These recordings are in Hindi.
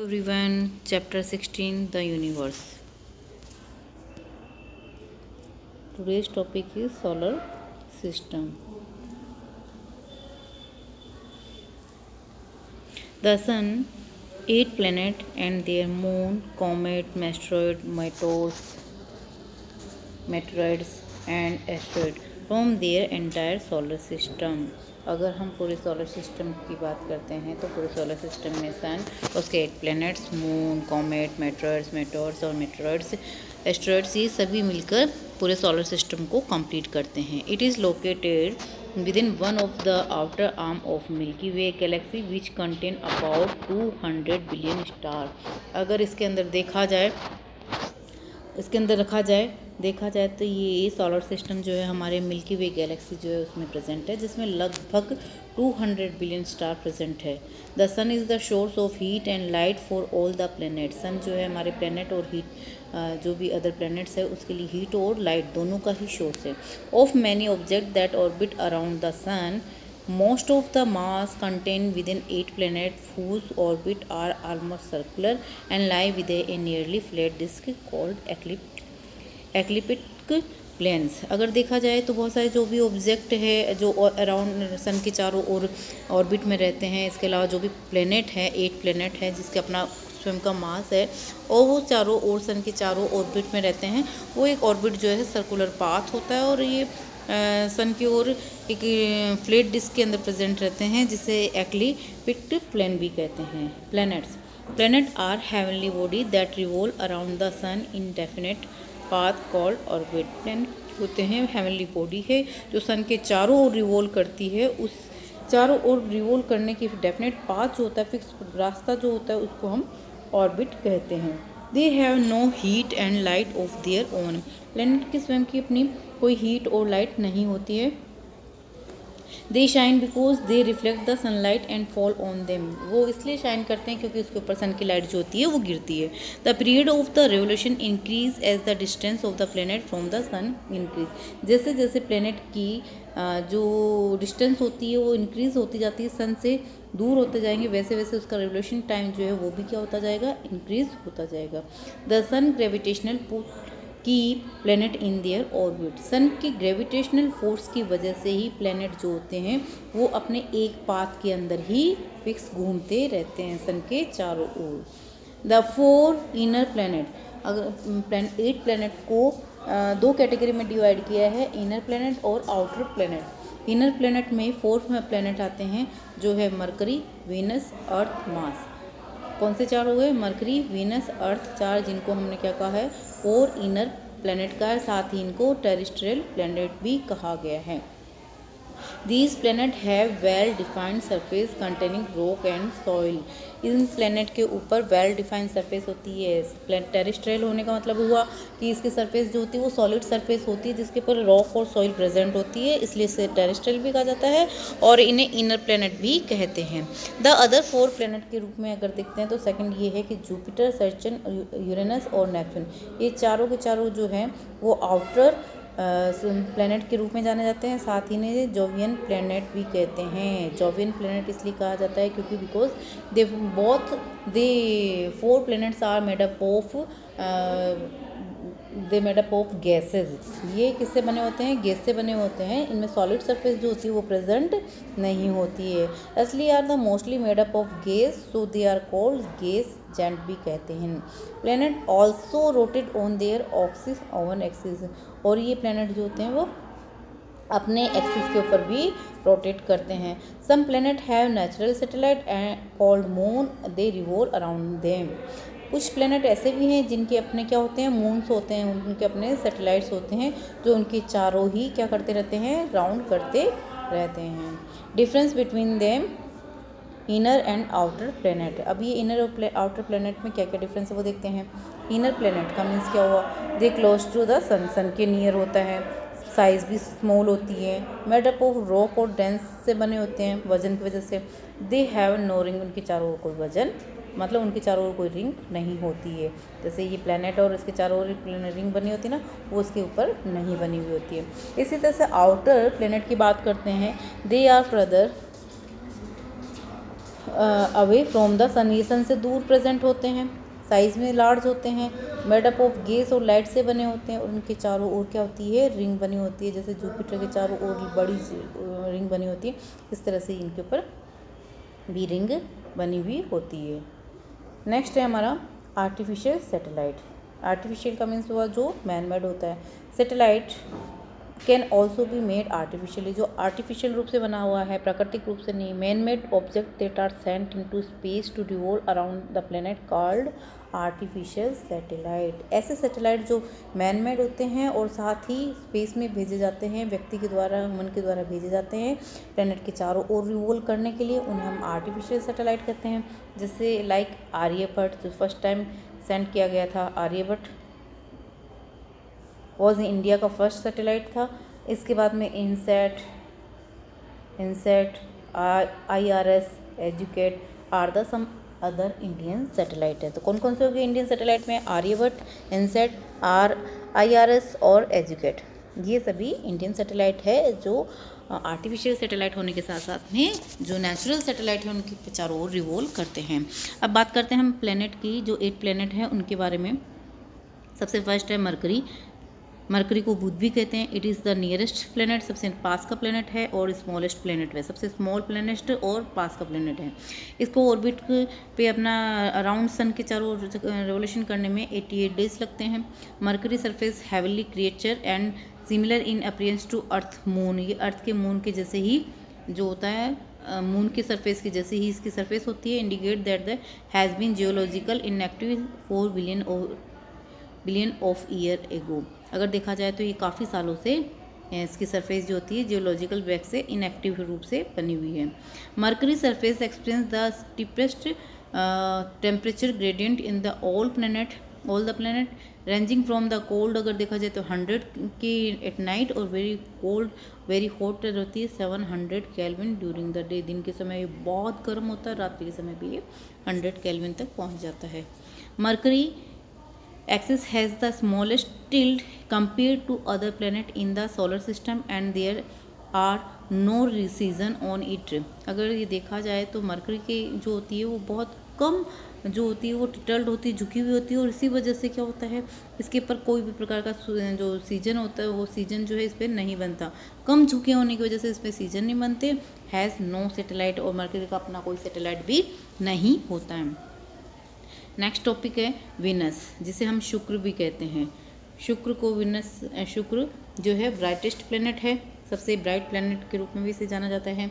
Everyone, chapter 16, the universe. Today's topic is solar system. The sun, 8 planets and their moon, comet, meteoroids and asteroid from their entire solar system. अगर हम पूरे सोलर सिस्टम की बात करते हैं तो पूरे सोलर सिस्टम में सन, उसके 8 प्लैनेट्स, मून, कॉमेट, मेटोर्स और मेटोरॉइड्स, एस्ट्रॉइड्स, ये सभी मिलकर पूरे सोलर सिस्टम को कंप्लीट करते हैं. It is located within one of the outer arm of Milky Way galaxy which contain about 200 billion star. अगर इसके अंदर देखा जाए तो ये सोलर सिस्टम जो है हमारे मिल्की वे गैलेक्सी जो है उसमें प्रेजेंट है, जिसमें लगभग 200 बिलियन स्टार प्रेजेंट है. The sun is the source of heat and light for all the planet. Sun जो है हमारे प्लैनेट और हीट जो भी अदर प्लैनेट्स है उसके लिए हीट और लाइट दोनों का ही सोर्स है. Of many object that orbit around the sun, most of the mass contained within 8 planets whose orbit are almost circular and lie within a nearly flat disk called ecliptic planes. अगर देखा जाए तो बहुत सारे जो भी ऑब्जेक्ट है जो अराउंड सन के चारों ओर ऑर्बिट में रहते हैं, इसके अलावा जो भी प्लेनेट है 8 प्लेनेट है जिसके अपना स्वयं का मास है और वो चारों ओर सन के चारों ऑर्बिट में रहते हैं. वो एक ऑर्बिट जो है सर्कुलर पाथ होता है और ये सन की ओर एक फ्लैट डिस्क के अंदर प्रेजेंट रहते हैं जिसे एक्लिप्टिक प्लेन भी कहते हैं. Planet are heavenly body that revolve around the sun in definite path called orbit. Planet होते हैं हेवनली बॉडी है जो सन के चारों ओर रिवॉल्व करती है. उस चारों ओर रिवॉल्व करने की डेफिनेट पाथ जो होता है, फिक्स रास्ता जो होता है, उसको हम ऑर्बिट कहते हैं. They have no heat and light of their own. Planet की स्वयं की अपनी कोई हीट और लाइट नहीं होती है. They shine because they reflect the sunlight and fall on them. वो इसलिए शाइन करते हैं क्योंकि उसके ऊपर सन की लाइट जो होती है वो गिरती है. The period of the revolution increase as the distance of the planet from the sun increase. जैसे जैसे प्लेनेट की जो डिस्टेंस होती है वो इंक्रीज होती जाती है, सन से दूर होते जाएंगे, वैसे वैसे उसका रेवोल्यूशन टाइम जो है वो भी क्या होता जाएगा, इंक्रीज होता जाएगा. द सन ग्रेविटेशनल की प्लैनेट इन देयर ऑर्बिट. सन की ग्रेविटेशनल फोर्स की वजह से ही प्लैनेट जो होते हैं वो अपने एक पाथ के अंदर ही फिक्स घूमते रहते हैं सन के चारों ओर. The 4 inner planet. अगर 8 प्लैनेट को 2 कैटेगरी में डिवाइड किया है, इनर प्लैनेट और आउटर प्लैनेट. इनर प्लैनेट में 4 प्लैनेट आते हैं जो है मरकरी, वीनस, अर्थ, मार्स. कौन से 4 हो गए, मरकरी, वीनस, अर्थ 4, जिनको हमने क्या कहा है, और इनर प्लैनेट का है. साथ ही इनको टेरेस्ट्रियल प्लैनेट भी कहा गया है. These planets have well defined surface containing rock and soil. In planet के ऊपर वेल डिफाइंड सरफेस होती है. टेरेस्ट्रियल होने का मतलब हुआ कि इसकी सरफेस जो होती है वो सॉलिड सरफेस होती है जिसके ऊपर रॉक और सॉइल प्रेजेंट होती है, इसलिए इसे टेरेस्ट्रियल भी कहा जाता है और इन्हें इनर प्लैनेट भी कहते हैं. द अदर 4 प्लैनेट के रूप में अगर देखते हैं तो सेकंड ये है कि जुपिटर, सैटर्न, यूरेनस और नेपच्यून. ये चारों के चारों जो हैं वो आउटर प्लैनेट के रूप में जाने जाते हैं. साथ ही इन्हें जोवियन प्लैनेट भी कहते हैं. जोवियन प्लैनेट इसलिए कहा जाता है क्योंकि because they 4 planets are made up of gases. ये किससे बने होते हैं, गैस से बने होते हैं. इनमें सॉलिड सरफेस जो होती है वो प्रेजेंट नहीं होती है. असली are the mostly made up of gas, so they are called gas giant भी कहते हैं. Planet also rotate on their own axis. और ये प्लैनेट जो होते हैं वो अपने एक्सिस के ऊपर भी रोटेट करते हैं. Some planet have natural satellite and called moon, they revolve around them. कुछ प्लैनेट ऐसे भी हैं जिनके अपने क्या होते हैं, मून्स होते हैं, उनके अपने सैटेलाइट्स होते हैं जो उनके चारों ही क्या करते रहते हैं, राउंड करते रहते हैं. Difference between them inner and outer planet. अब ये इनर और आउटर प्लैनेट में क्या क्या डिफरेंस है वो देखते हैं. इनर प्लैनेट का मीन्स क्या हुआ, they close to the sun, sun के नियर होता है, साइज़ भी स्मॉल होती है, मेड अप ऑफ रॉक और डेंस से बने होते हैं वजन की वजह से. They have no ring. उनके चारों ओर कोई वजन मतलब उनके चारों ओर कोई रिंग नहीं होती है. जैसे ये प्लैनेट और इसके चारों ओर रिंग बनी होती है ना, वो उसके ऊपर नहीं बनी हुई होती है. इसी तरह से आउटर प्लैनेट की बात करते हैं. They are further away from the sun, ये सन से दूर प्रेजेंट होते हैं, साइज में लार्ज होते हैं, मेड अप ऑफ गैस और लाइट से बने होते हैं, और उनके चारों ओर क्या होती है, रिंग बनी होती है, जैसे जुपिटर के चारों ओर बड़ी रिंग बनी होती है, इस तरह से इनके ऊपर भी रिंग बनी हुई होती है। नेक्स्ट है हमारा आर्टिफिशियल सैटेलाइट। आर्टिफिशियल का मीन्स हुआ जो मैन मेड होता है। Satellite can also be made artificially, जो आर्टिफिशियल रूप से बना हुआ है, प्राकृतिक रूप से नहीं। Man made object that are sent into space to revolve around the planet called artificial satellite. ऐसे सैटेलाइट जो मैन मेड होते हैं और साथ ही स्पेस में भेजे जाते हैं, व्यक्ति के द्वारा, ह्यूमन के द्वारा भेजे जाते हैं प्लेनेट के चारों ओर रिवॉल्व करने के लिए, उन्हें हम आर्टिफिशियल सैटेलाइट कहते हैं। जैसे लाइक आर्यभट्ट, जो फर्स्ट टाइम सेंड किया गया था, आर्यभट्ट वॉज इंडिया का फर्स्ट सैटेलाइट था। इसके बाद में Insat, IRS, educate are the some other Indian satellite है। तो कौन कौन से हो गए इंडियन सैटेलाइट में? आर्यभट्ट, इनसैट, IRS और एजुकेट, ये सभी इंडियन सैटेलाइट है जो आर्टिफिशियल सैटेलाइट होने के साथ साथ में जो नेचुरल सैटेलाइट है उनके चारों ओर रिवॉल्व करते हैं। अब बात करते हैं हम प्लेनेट की, जो 8 प्लेनेट हैं उनके बारे में। सबसे फर्स्ट है मरकरी। मरकरी को बुध भी कहते हैं। It is the nearest planet, सबसे पास का प्लेनेट है और स्मॉलेस्ट प्लेनेट है, सबसे स्मॉल प्लेनेट और पास का प्लेनेट है। इसको ऑर्बिट पे अपना अराउंड सन के चारों रेवोल्यूशन करने में 88 डेज लगते हैं। Mercury surface heavily creature and similar in appearance to earth moon, ये अर्थ के मून के जैसे ही जो होता है, मून के सरफेस की जैसे ही इसकी सरफेस होती है। Indicate that the has been geological inactive 4 billion of year ago. अगर देखा जाए तो ये काफ़ी सालों से इसकी सरफेस जो होती है जियोलॉजिकल बैक से इनएक्टिव रूप से बनी हुई है। Mercury surface experience the steepest temperature gradient in the all the planet ranging from the cold, अगर देखा जाए तो 100 की एट नाइट, और वेरी कोल्ड वेरी हॉट रहती है 700 केल्विन ड्यूरिंग द डे। दिन के समय ये बहुत गर्म होता है, रात्रि के समय भी ये 100 केल्विन तक पहुंच जाता है। Mercury Axis has the smallest tilt compared to other planet in the solar system and there are no season on it। अगर ये देखा जाए तो मरकरी की जो होती है वो बहुत कम जो होती है वो टिल्ट होती है, झुकी हुई होती है, और इसी वजह से क्या होता है इसके ऊपर कोई भी प्रकार का जो सीजन होता है वो सीजन जो है इस पर नहीं बनता। कम झुके होने की वजह से इस पर सीजन नहीं बनते। हैज़ नो सैटेलाइट, और मरकरी का अपना कोई सैटेलाइट भी नहीं होता है। नेक्स्ट टॉपिक है वीनस, जिसे हम शुक्र भी कहते हैं। शुक्र को शुक्र जो है ब्राइटेस्ट प्लेनेट है, सबसे ब्राइट प्लेनेट के रूप में भी इसे जाना जाता है।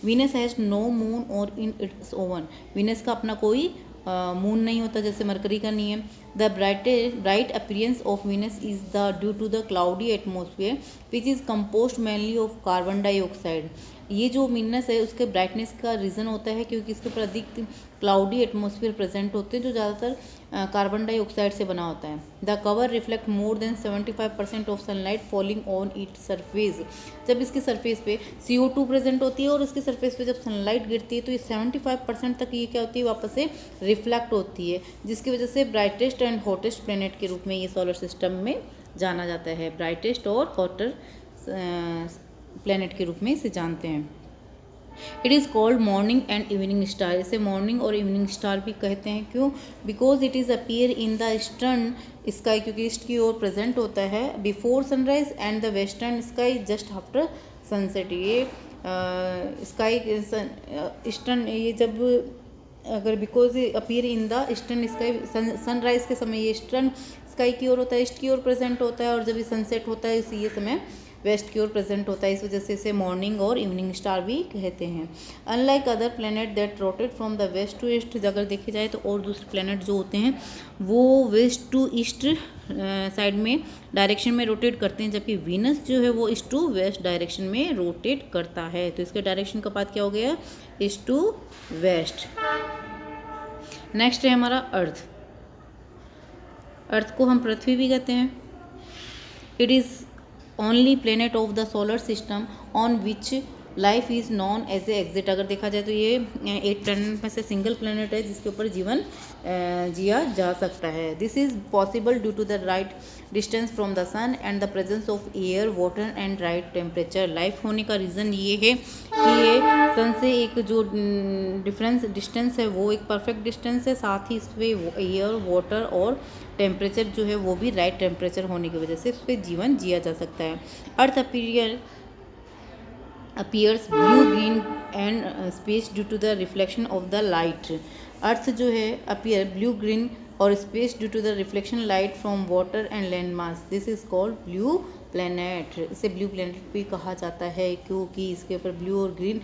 वीनस हैज़ नो मून और इन इट्स ओवन, वीनस का अपना कोई मून नहीं होता जैसे मरकरी का नहीं है। The bright appearance of Venus is the due to the cloudy atmosphere which is composed mainly of carbon dioxide. ये जो वीनस है उसके ब्राइटनेस का रीज़न होता है क्योंकि इसके ऊपर अधिक क्लाउडी एटमोसफियर प्रेजेंट होते हैं जो ज़्यादातर कार्बन डाइऑक्साइड से बना होता है। The cover reflect more than 75% of sunlight falling on it surface. जब इसकी सरफेस पे CO2 प्रेजेंट होती है और इसकी सरफेस पे जब सनलाइट गिरती है तो ये 75% तक ये क्या होती है वापस से रिफ्लेक्ट होती है, जिसकी वजह से ब्राइटेस्ट एंड हॉटेस्ट प्लेनेट के रूप में ये सोलर सिस्टम में जाना जाता है। ब्राइटेस्ट और हॉटर प्लेनेट के रूप में इसे जानते हैं। It is called morning and evening star, इसे मॉर्निंग और इवनिंग स्टार भी कहते हैं। क्यों? Because it is appear in the eastern sky, क्योंकि ईस्ट की ओर प्रेजेंट होता है before sunrise and the western sky just after sunset. ये स्काई ईस्टर्न, ये जब अगर because appear in the eastern sky, sunrise के समय ये ईस्टर्न स्काई की ओर होता है, ईस्ट की ओर प्रेजेंट होता है, और जब ये सनसेट होता है इसी ये समय वेस्ट की ओर प्रेजेंट होता है, इस वजह से इसे मॉर्निंग और इवनिंग स्टार भी कहते हैं। Unlike other planet that rotate from the west to east, अगर देखे जाए तो और दूसरे प्लेनेट जो होते हैं वो वेस्ट टू ईस्ट साइड में डायरेक्शन में रोटेट करते हैं, जबकि वीनस जो है वो ईस्ट टू वेस्ट डायरेक्शन में रोटेट करता है। तो इसके डायरेक्शन का बात क्या हो गया? East to waste. नेक्स्ट है हमारा अर्थ। अर्थ को हम पृथ्वी भी कहते हैं। It is only planet of the solar system on which life is known as a exit. अगर देखा जाए तो ये 8 प्लैनेट में से सिंगल प्लैनेट है जिसके ऊपर जीवन जिया जा सकता है। This is possible due to the right distance from the sun and the presence of air water and right temperature. Life होने का रीज़न ये है कि ये सन से एक जो डिस्टेंस है वो एक परफेक्ट डिस्टेंस है, साथ ही इस पर एयर वाटर और टेम्परेचर जो है वो भी राइट टेम्परेचर होने की वजह से इस पर जीवन जिया जा सकता है। अर्थ appears blue green and space due to the reflection of the light। अर्थ जो है appear blue green और space due to the reflection light from water and land mass। this is called blue planet। इसे ब्लू प्लैनेट भी कहा जाता है क्योंकि इसके ऊपर ब्लू और ग्रीन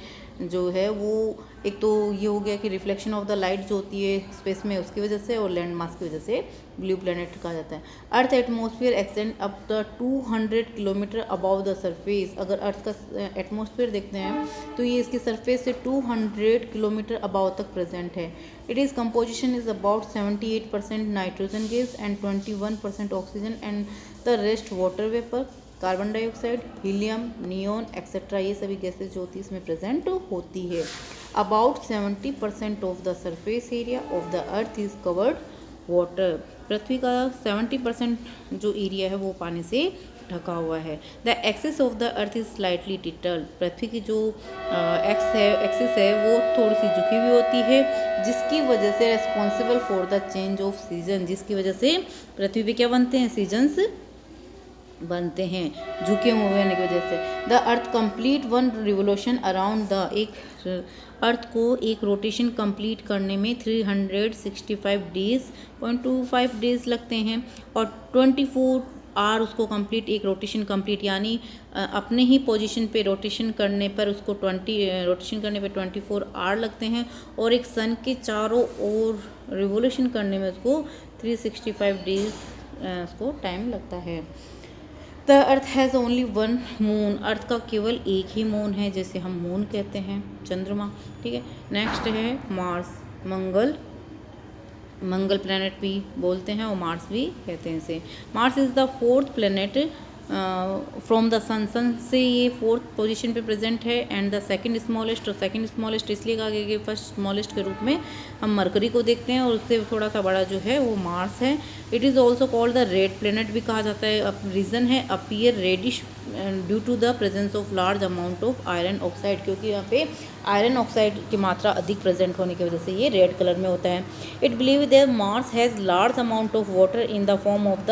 जो है वो एक तो ये हो गया कि रिफ्लेक्शन ऑफ द लाइट जो होती है स्पेस में उसकी वजह से, और लैंड मास की वजह से ब्लू प्लैनेट कहा जाता है। Earth atmosphere extend up the 200 kilometre above the surface. अगर अर्थ का एटमॉस्फेयर देखते हैं तो ये इसकी सरफेस से 200 किलोमीटर अबव तक प्रेजेंट है। It is composition is about 78% nitrogen gas and 21% oxygen and the rest water vapour, carbon dioxide, helium, neon etcetera. ये सभी गैसेज जो होती है इसमें प्रेजेंट होती है। About 70% of the surface area of the earth is covered water. पृथ्वी का 70% जो एरिया है वो पानी से ढका हुआ है। The axis of the earth is slightly tilted. पृथ्वी की जो एक्सिस है वो थोड़ी सी झुकी हुई होती है जिसकी वजह से responsible for the change off season. जिसकी वजह से पृथ्वी पे क्या बनते हैं, सीजन्स बनते हैं झुके हुए होने की वजह से। The earth complete one revolution around the, एक अर्थ को एक रोटेशन कंप्लीट करने में 365 डेज लगते हैं और 24 आवर उसको कंप्लीट, एक रोटेशन कंप्लीट यानी अपने ही पोजीशन पे रोटेशन करने पर उसको 24 आवर लगते हैं, और एक सन के चारों ओर रिवोल्यूशन करने में उसको 365 डेज उसको टाइम लगता है। The earth has only one moon. Earth का केवल एक ही मून है जैसे हम मून कहते हैं, चंद्रमा, ठीक है। नेक्स्ट है मार्स, मंगल प्लैनेट भी बोलते हैं और मार्स भी कहते हैं इसे। Mars is the 4th planet from the sun से ये 4th पोजीशन पे प्रेजेंट है एंड द सेकंड स्मॉलेस्ट। और सेकंड स्मॉलेस्ट इसलिए कहा गया कि फर्स्ट स्मॉलेस्ट के रूप में हम मरकरी को देखते हैं और उससे थोड़ा सा बड़ा जो है वो मार्स है। It is also called the red planet भी कहा जाता है। अब रीज़न है appear reddish due to the presence of large amount of iron oxide, क्योंकि यहाँ पे आयरन ऑक्साइड की मात्रा अधिक प्रेजेंट होने की वजह से ये रेड कलर में होता है। It believe that Mars has large amount of water in the form of the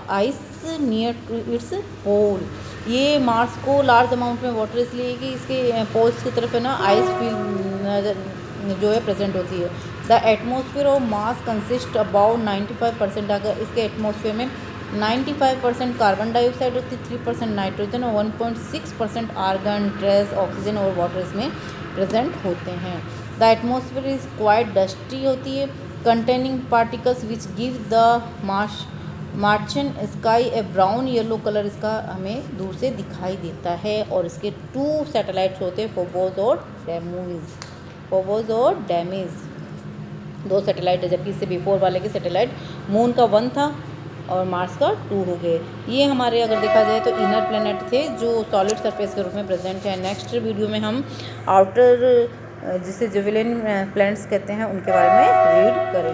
ice near to its pole. ये मार्स को लार्ज अमाउंट में वाटर इसलिए कि इसके पोल्स की तरफ है ना आइस फील्ड जो है प्रेजेंट होती है। The atmosphere of Mars consist about 95%। अगर इसके एटमॉस्फेयर में 95% कार्बन डाइऑक्साइड होती है, 3% नाइट्रोजन और 1.6% आर्गन, ट्रेस, ऑक्सीजन और वाटर इसमें प्रेजेंट होते हैं। The atmosphere is quite dusty होती है, containing particles which give the मार्चन sky A brown yellow colour इसका हमें दूर से दिखाई देता है। और इसके 2 सैटेलाइट्स होते हैं, फोबोस और डेमिस 2 सैटेलाइट है, जबकि इससे बिफोर वाले के सैटेलाइट मून का 1 था और मार्स का 2 हो गए। ये हमारे अगर देखा जाए तो इनर प्लैनेट थे जो सॉलिड सरफेस के रूप में प्रेजेंट है। नेक्स्ट वीडियो में हम आउटर जिसे जुविलियन प्लैनेट्स कहते हैं उनके बारे में रीड करेंगे।